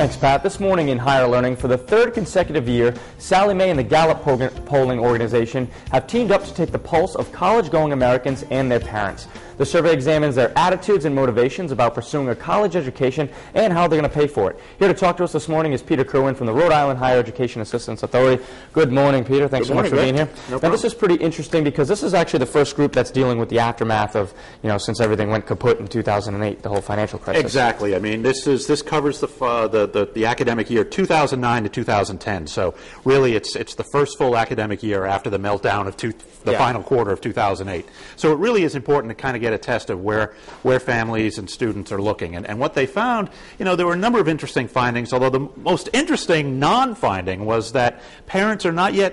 Thanks, Pat. This morning in Higher Learning, for the third consecutive year, Sallie Mae and the Gallup polling organization have teamed up to take the pulse of college-going Americans and their parents. The survey examines their attitudes and motivations about pursuing a college education and how they're going to pay for it. Here to talk to us this morning is Peter Kerwin from the Rhode Island Higher Education Assistance Authority. Good morning, Peter. Thanks so much for being here. No now, problem. this is pretty interesting because this is actually the first group that's dealing with the aftermath of, since everything went kaput in 2008, the whole financial crisis. Exactly. I mean, this covers the academic year 2009 to 2010. So really, it's the first full academic year after the meltdown of the final quarter of 2008. So it really is important to kind of get a test of where families and students are looking. And what they found, there were a number of interesting findings, although the most interesting non-finding was that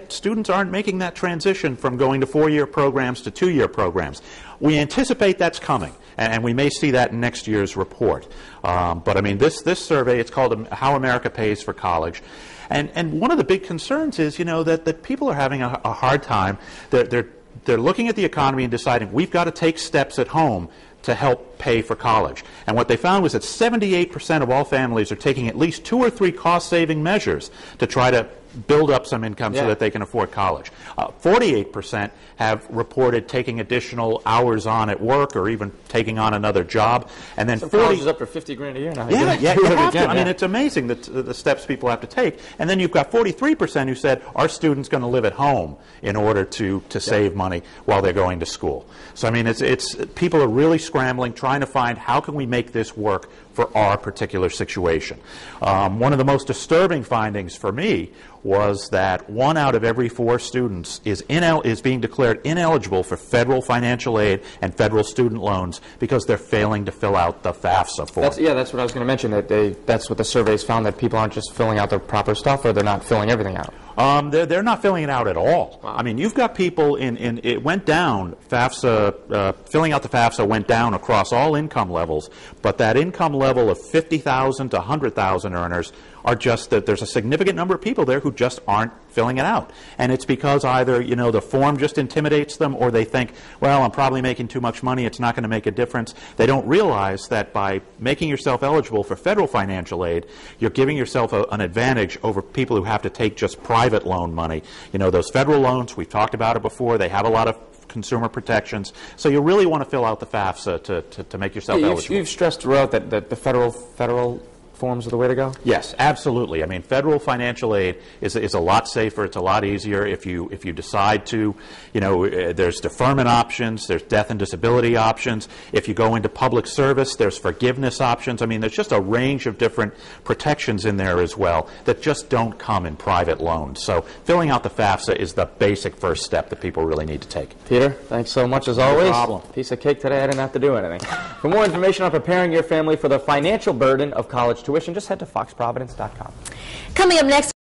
students aren't making that transition from going to 4-year programs to 2-year programs. We anticipate that's coming, and we may see that in next year's report. But I mean, this survey, it's called How America Pays for College. And one of the big concerns is, that people are having a hard time. They're looking at the economy and deciding we've got to take steps at home to help pay for college. And what they found was that 78% of all families are taking at least 2 or 3 cost-saving measures to try to build up some income so that they can afford college. 48% have reported taking additional hours on at work or even taking on another job. And then college is up to $50,000 a year now. You have to. I mean, it's amazing the steps people have to take. And then you've got 43% who said, our student's going to live at home in order to save money while they're going to school. So I mean, it's people are really scrambling, trying to find how can we make this work for our particular situation. One of the most disturbing findings for me was that 1 out of every 4 students is being declared ineligible for federal financial aid and federal student loans because they're failing to fill out the FAFSA form. That's what I was going to mention, that's what the surveys found, that people aren't just filling out the proper stuff, or they're not filling everything out. They're not filling it out at all. Wow. I mean, you've got people it went down, FAFSA, filling out the FAFSA went down across all income levels, but that income level of 50,000 to 100,000 earners are just that there's a significant number of people there who just aren't filling it out. And it's because either, the form just intimidates them, or they think, well, I'm probably making too much money, it's not going to make a difference. They don't realize that by making yourself eligible for federal financial aid, you're giving yourself an advantage over people who have to take just private loan money. Those federal loans, we've talked about it before, they have a lot of consumer protections. So you really want to fill out the FAFSA to make yourself eligible. You've stressed throughout that the federal forms are the way to go? Yes, absolutely. I mean, federal financial aid is a lot safer. It's a lot easier if you decide to, there's deferment options, there's death and disability options. If you go into public service, there's forgiveness options. I mean, there's just a range of different protections in there as well that just don't come in private loans. So filling out the FAFSA is the basic first step that people really need to take. Peter, thanks so much as always. No problem. Piece of cake today. I didn't have to do anything. For more information on preparing your family for the financial burden of college tuition, just head to foxprovidence.com. Coming up next.